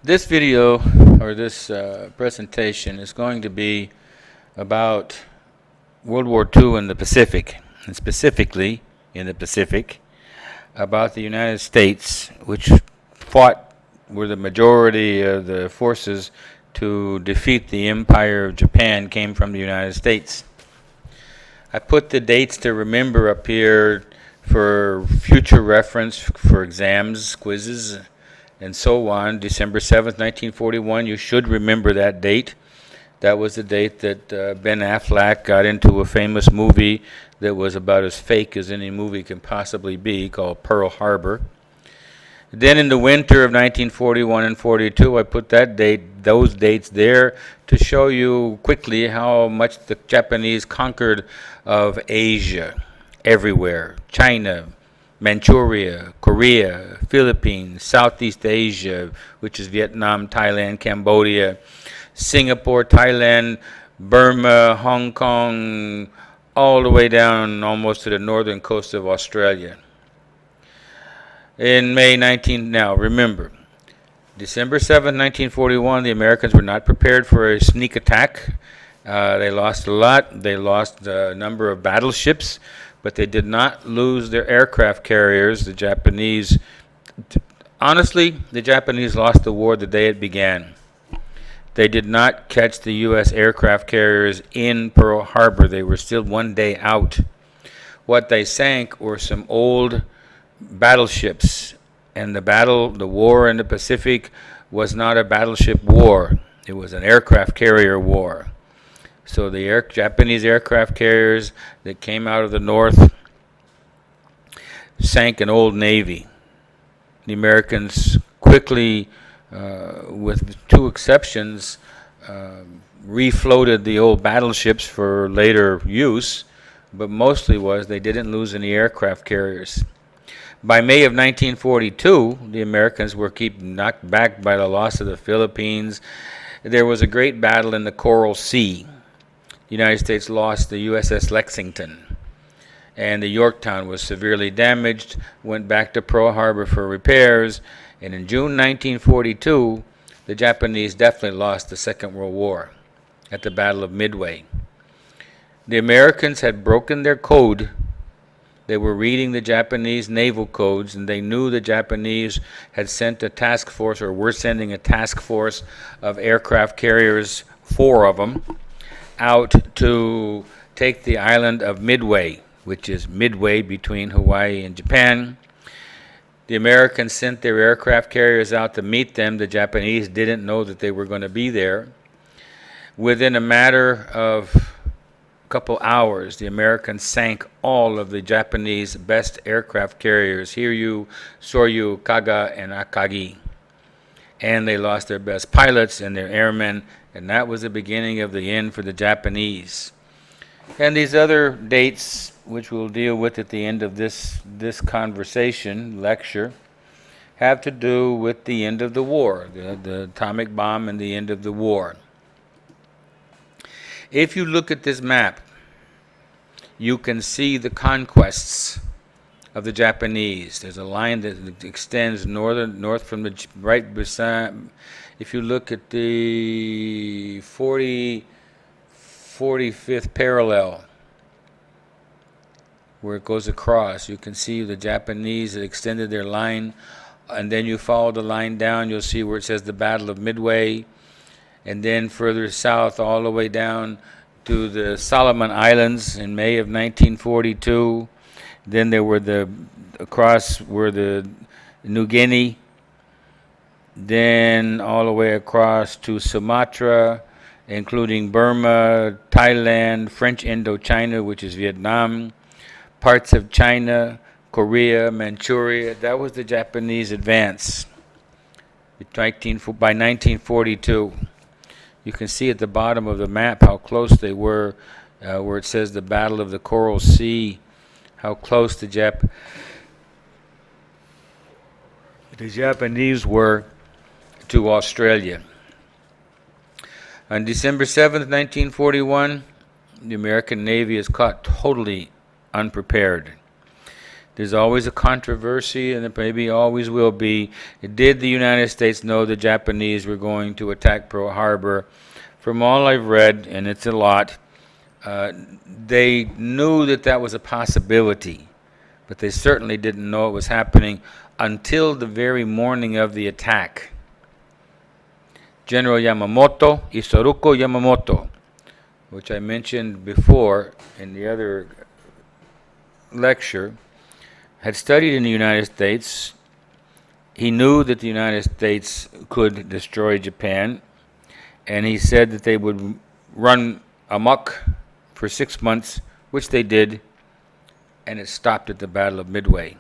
This video, or this presentation, is going to be about World War II in the Pacific, and specifically in the Pacific, about the United States, which were the majority of the forces to defeat the Empire of Japan came from the United States. I put the dates to remember up here for future reference for exams, quizzes, and so on. December 7th, 1941, you should remember that date. That was the date that Ben Affleck got into a famous movie that was about as fake as any movie can possibly be, called Pearl Harbor. Then in the winter of 1941 and 42, I put those dates there to show you quickly how much the Japanese conquered of Asia, everywhere. China, Manchuria, Korea, Philippines, Southeast Asia, which is Vietnam, Thailand, Cambodia, Singapore, Thailand, Burma, Hong Kong, all the way down almost to the northern coast of Australia. In May 19, now remember, December 7, 1941, the Americans were not prepared for a sneak attack. They lost a lot. They lost a number of battleships, but they did not lose their aircraft carriers. The Japanese, honestly, the Japanese lost the war the day it began. They did not catch the U.S. aircraft carriers in Pearl Harbor. They were still one day out. What they sank were some old battleships, and the war in the Pacific was not a battleship war. It was an aircraft carrier war. So the Japanese aircraft carriers that came out of the north sank an old navy. The Americans quickly, with two exceptions, refloated the old battleships for later use, but mostly they didn't lose any aircraft carriers. By May of 1942, the Americans were knocked back by the loss of the Philippines. There was a great battle in the Coral Sea. The United States lost the USS Lexington, and the Yorktown was severely damaged, went back to Pearl Harbor for repairs, and in June 1942, the Japanese definitely lost the Second World War at the Battle of Midway. The Americans had broken their code. They were reading the Japanese naval codes, and they knew the Japanese had sent a task force, or were sending a task force of aircraft carriers, 4 of them, out to take the island of Midway, which is midway between Hawaii and Japan. The Americans sent their aircraft carriers out to meet them. The Japanese didn't know that they were going to be there. Within a matter of couple hours, the Americans sank all of the Japanese best aircraft carriers, Hiryu, Soryu, Kaga, and Akagi. And they lost their best pilots and their airmen, and that was the beginning of the end for the Japanese. And these other dates, which we'll deal with at the end of this lecture, have to do with the end of the war, the atomic bomb and the end of the war. If you look at this map, you can see the conquests of the Japanese. There's a line that extends north from the right beside. If you look at the 45th parallel, where it goes across, you can see the Japanese that extended their line, and then you follow the line down, you'll see where it says the Battle of Midway. And then further south, all the way down to the Solomon Islands in May of 1942. Then there were across were the New Guinea. Then all the way across to Sumatra, including Burma, Thailand, French Indochina, which is Vietnam, parts of China, Korea, Manchuria. That was the Japanese advance by 1942. You can see at the bottom of the map how close they were, where it says the Battle of the Coral Sea, how close the Japanese were to Australia. On December 7th, 1941, the American Navy is caught totally unprepared. There's always a controversy, and there maybe always will be. Did the United States know the Japanese were going to attack Pearl Harbor? From all I've read, and it's a lot, they knew that that was a possibility, but they certainly didn't know it was happening until the very morning of the attack. General Yamamoto, Isoroku Yamamoto, which I mentioned before in the other lecture, had studied in the United States. He knew that the United States could destroy Japan, and he said that they would run amok for 6 months, which they did, and it stopped at the Battle of Midway.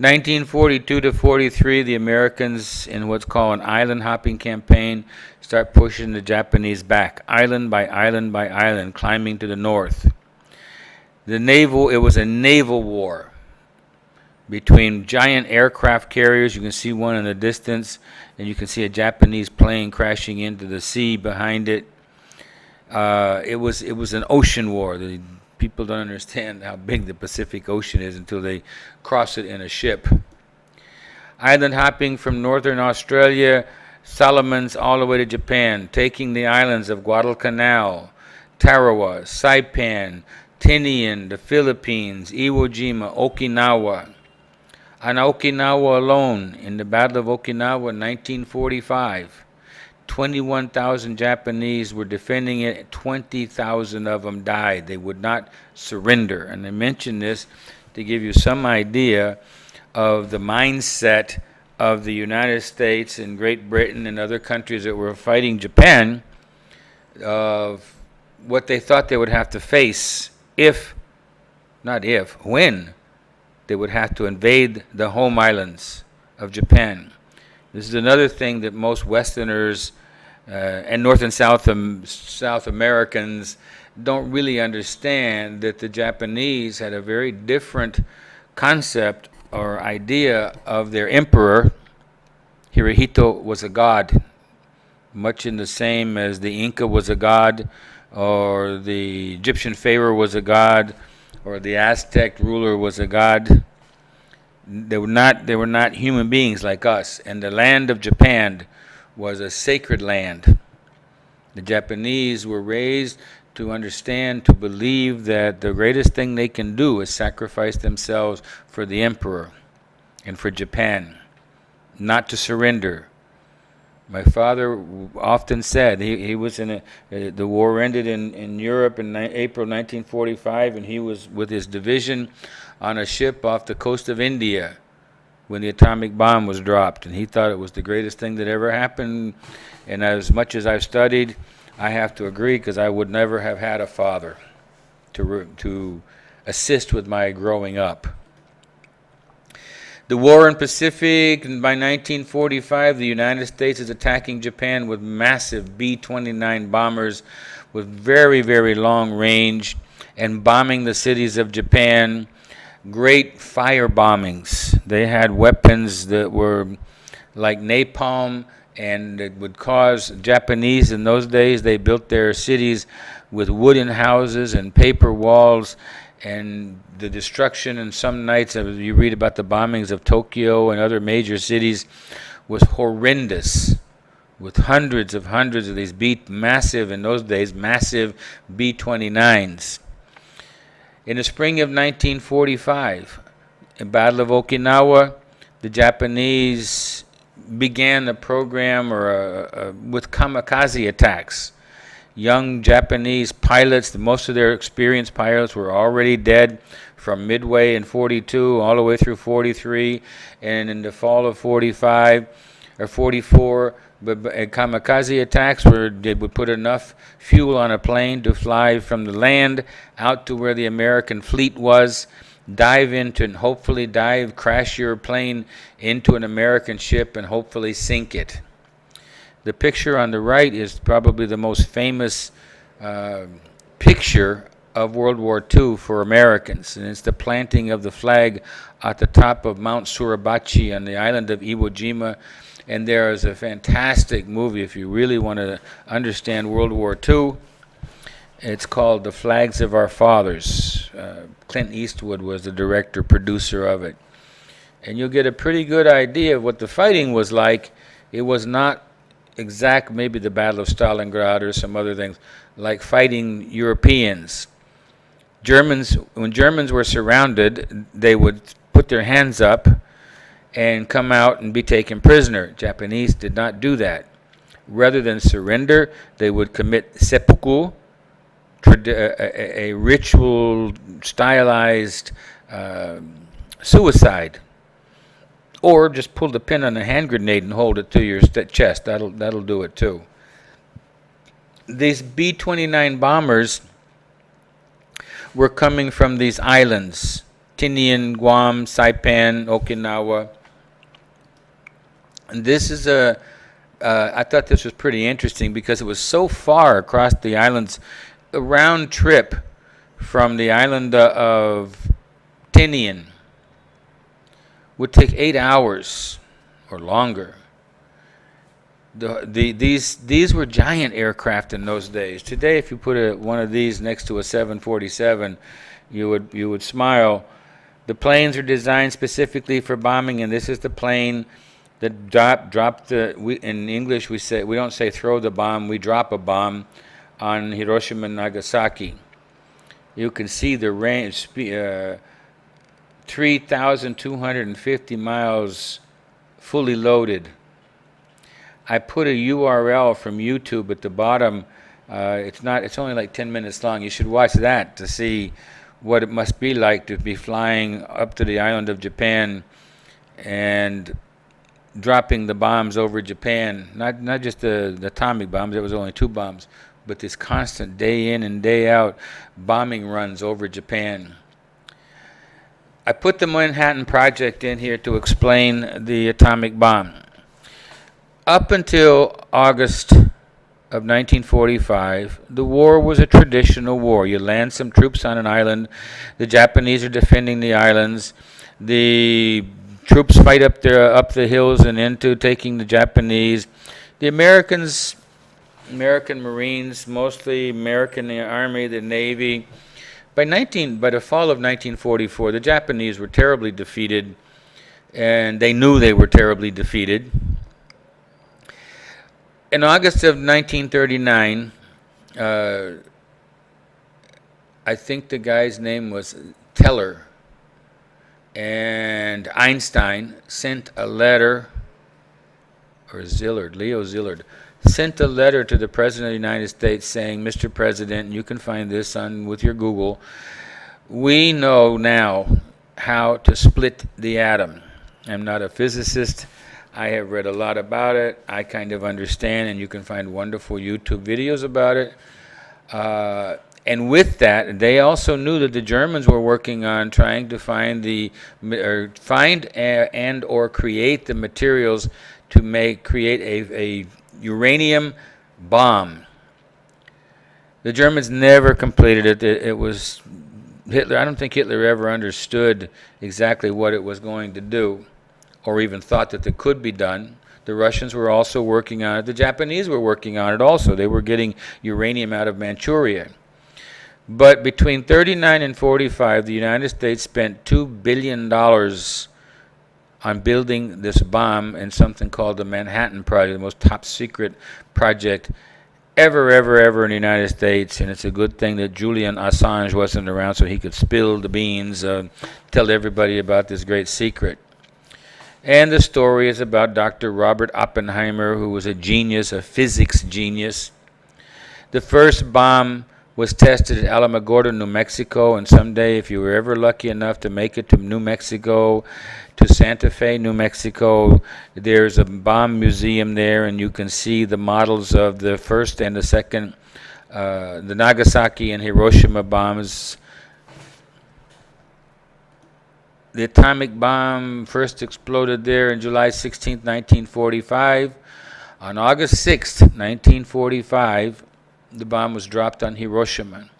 1942 to 43, the Americans, in what's called an island hopping campaign, start pushing the Japanese back, island by island by island, climbing to the north. It was a naval war between giant aircraft carriers. You can see one in the distance, and you can see a Japanese plane crashing into the sea behind it. It was an ocean war. The people don't understand how big the Pacific Ocean is until they cross it in a ship. Island hopping from northern Australia, Solomons, all the way to Japan, taking the islands of Guadalcanal, Tarawa, Saipan, Tinian, the Philippines, Iwo Jima, Okinawa. On Okinawa alone, in the Battle of Okinawa in 1945, 21,000 Japanese were defending it. 20,000 of them died. They would not surrender. And I mention this to give you some idea of the mindset of the United States and Great Britain and other countries that were fighting Japan, of what they thought they would have to face when they would have to invade the home islands of Japan. This is another thing that most Westerners and North and South Americans don't really understand, that the Japanese had a very different concept or idea of their emperor. Hirohito was a god, much in the same as the Inca was a god, or the Egyptian pharaoh was a god, or the Aztec ruler was a god. They were not human beings like us, and the land of Japan was a sacred land. The Japanese were raised to understand, to believe that the greatest thing they can do is sacrifice themselves for the emperor and for Japan, not to surrender. My father often said he was in the war ended in Europe in April 1945, and he was with his division on a ship off the coast of India when the atomic bomb was dropped, and he thought it was the greatest thing that ever happened. And as much as I've studied, I have to agree, because I would never have had a father to assist with my growing up. The war in Pacific, and by 1945, the United States is attacking Japan with massive B-29 bombers with very, very long range, and bombing the cities of Japan. Great fire bombings. They had weapons that were like napalm, and it would cause Japanese in those days, they built their cities with wooden houses and paper walls, and the destruction in some nights, you read about the bombings of Tokyo and other major cities, was horrendous, with hundreds of these massive B-29s. In the spring of 1945, in Battle of Okinawa, the Japanese began a program with kamikaze attacks. Young Japanese pilots, most of their experienced pilots were already dead from Midway in 42 all the way through 43, and in the fall of 45 or 44, kamikaze attacks where they would put enough fuel on a plane to fly from the land out to where the American fleet was, dive into and hopefully crash your plane into an American ship and hopefully sink it. The picture on the right is probably the most famous picture of World War II for Americans, and it's the planting of the flag at the top of Mount Suribachi on the island of Iwo Jima. And there is a fantastic movie if you really want to understand World War II. It's called The Flags of Our Fathers. Clint Eastwood was the director, producer of it. And you'll get a pretty good idea of what the fighting was like. It was not exact, maybe the Battle of Stalingrad or some other things, like fighting Europeans. When Germans were surrounded, they would put their hands up and come out and be taken prisoner. Japanese did not do that. Rather than surrender, they would commit seppuku, a ritual stylized suicide, or just pull the pin on a hand grenade and hold it to your chest. That'll do it too. These B-29 bombers were coming from these islands: Tinian, Guam, Saipan, Okinawa. And this is I thought this was pretty interesting because it was so far across the islands. A round trip from the island of Tinian would take 8 hours or longer. These were giant aircraft in those days. Today, if you put one of these next to a 747, you would smile. The planes are designed specifically for bombing, and this is the plane that dropped in English we don't say throw the bomb, we drop a bomb on Hiroshima and Nagasaki. You can see the range, 3,250 miles fully loaded. I put a URL from YouTube at the bottom. It's only like 10 minutes long. You should watch that to see what it must be like to be flying up to the island of Japan and dropping the bombs over Japan. Not just the atomic bombs, there was only 2 bombs, but this constant day in and day out bombing runs over Japan. I put the Manhattan Project in here to explain the atomic bomb. Up until August of 1945, the war was a traditional war. You land some troops on an island. The Japanese are defending the islands. The troops fight up the hills and into taking the Japanese. The American Marines, mostly American Army, the Navy. By the fall of 1944, the Japanese were terribly defeated, and they knew they were terribly defeated. In August of 1939, I think the guy's name was Teller, and Einstein sent a letter, or Leo Szilard, sent a letter to the President of the United States saying, Mr. President, you can find this with your Google, we know now how to split the atom. I'm not a physicist. I have read a lot about it. I kind of understand, and you can find wonderful YouTube videos about it. And with that, they also knew that the Germans were working on trying to find or create the materials to create a uranium bomb. The Germans never completed it. It was Hitler. I don't think Hitler ever understood exactly what it was going to do, or even thought that it could be done. The Russians were also working on it. The Japanese were working on it also. They were getting uranium out of Manchuria. But between 39 and 45, the United States spent $2 billion on building this bomb in something called the Manhattan Project, the most top secret project ever in the United States. And it's a good thing that Julian Assange wasn't around so he could spill the beans, tell everybody about this great secret. And the story is about Dr. Robert Oppenheimer, who was a genius, a physics genius. The first bomb was tested at Alamogordo, New Mexico, and someday, if you were ever lucky enough to make it to New Mexico, to Santa Fe, New Mexico, there's a bomb museum there, and you can see the models of the first and the second, the Nagasaki and Hiroshima bombs. The atomic bomb first exploded there on July 16, 1945. On August 6, 1945, the bomb was dropped on Hiroshima.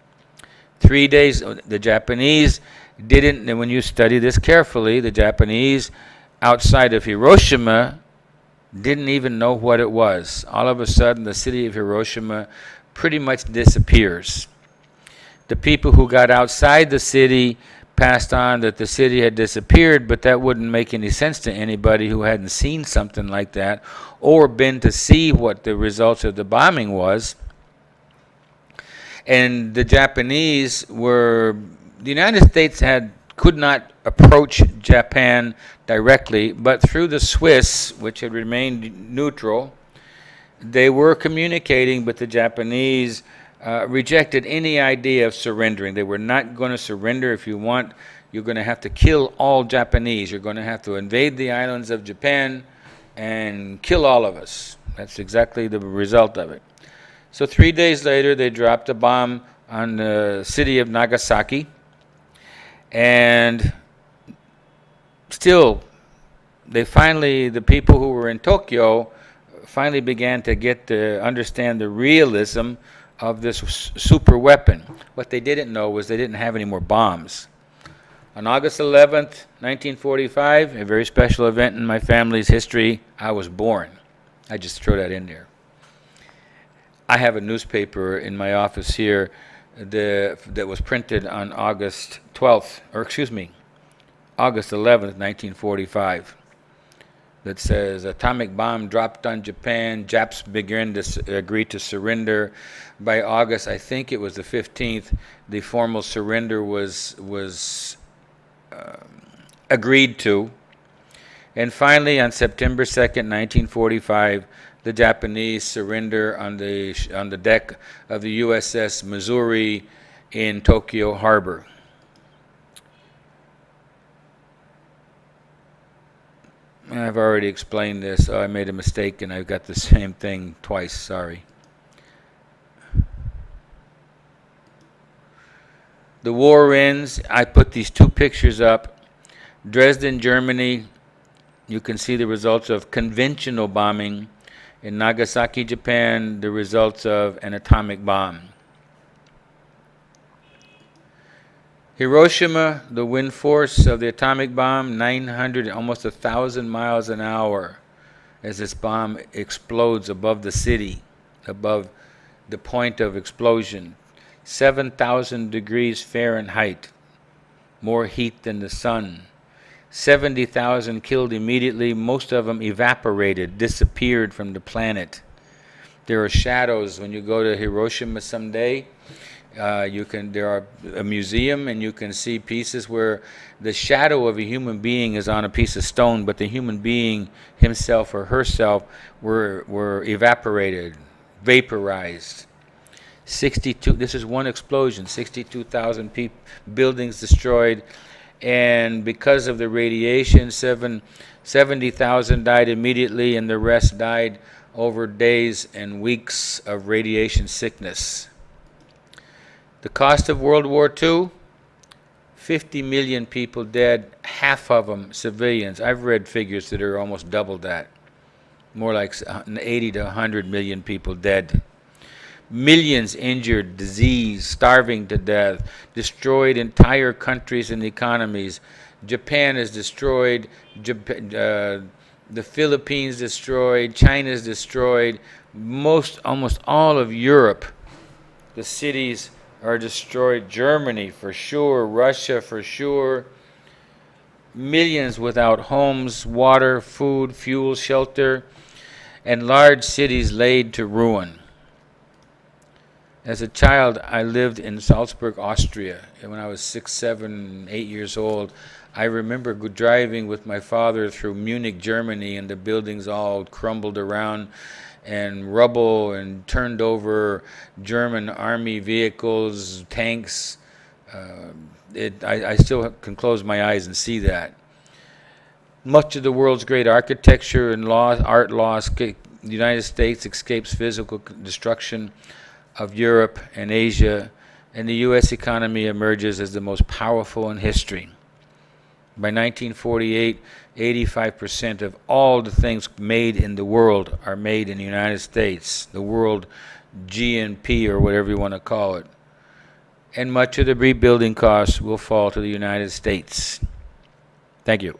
3 days, the Japanese didn't, and when you study this carefully, the Japanese outside of Hiroshima didn't even know what it was. All of a sudden, the city of Hiroshima pretty much disappears. The people who got outside the city passed on that the city had disappeared, but that wouldn't make any sense to anybody who hadn't seen something like that or been to see what the results of the bombing was. And the Japanese the United States could not approach Japan directly, but through the Swiss, which had remained neutral, they were communicating, but the Japanese rejected any idea of surrendering. They were not going to surrender. If you want, you're going to have to kill all Japanese. You're going to have to invade the islands of Japan and kill all of us. That's exactly the result of it. So 3 days later, they dropped a bomb on the city of Nagasaki. And still, the people who were in Tokyo finally began to understand the realism of this super weapon. What they didn't know was they didn't have any more bombs. On August 11th, 1945, a very special event in my family's history, I was born. I just throw that in there. I have a newspaper in my office here that was printed on August 11th, 1945. That says, atomic bomb dropped on Japan, Japs agree to surrender. By August, I think it was the 15th, the formal surrender was agreed to. And finally, on September 2nd, 1945, the Japanese surrender on the deck of the USS Missouri in Tokyo Harbor. I've already explained this. I made a mistake and I've got the same thing twice. Sorry. The war ends. I put these two pictures up. Dresden, Germany. You can see the results of conventional bombing. In Nagasaki, Japan, the results of an atomic bomb. Hiroshima, the wind force of the atomic bomb, 900, almost 1,000 miles an hour as this bomb explodes above the city, above the point of explosion. 7,000 degrees Fahrenheit, more heat than the sun. 70,000 killed immediately, most of them evaporated, disappeared from the planet. There are shadows when you go to Hiroshima someday. There are a museum and you can see pieces where the shadow of a human being is on a piece of stone, but the human being himself or herself were evaporated, vaporized. 62, this is one explosion, 62,000 buildings destroyed, and because of the radiation, 70,000 died immediately and the rest died over days and weeks of radiation sickness. The cost of World War II, 50 million people dead, half of them civilians. I've read figures that are almost double that, more like 80 to 100 million people dead. Millions injured, diseased, starving to death, destroyed entire countries and economies. Japan is destroyed, the Philippines destroyed, China is destroyed, almost all of Europe, the cities are destroyed. Germany for sure, Russia for sure. Millions without homes, water, food, fuel, shelter, and large cities laid to ruin. As a child, I lived in Salzburg, Austria. And when I was 6, 7, 8 years old, I remember driving with my father through Munich, Germany, and the buildings all crumbled around, and rubble and turned over German army vehicles, tanks. I still can close my eyes and see that. Much of the world's great architecture and art lost. The United States escapes physical destruction of Europe and Asia, and the U.S. economy emerges as the most powerful in history. By 1948, 85% of all the things made in the world are made in the United States, the world GNP or whatever you want to call it. And much of the rebuilding costs will fall to the United States. Thank you.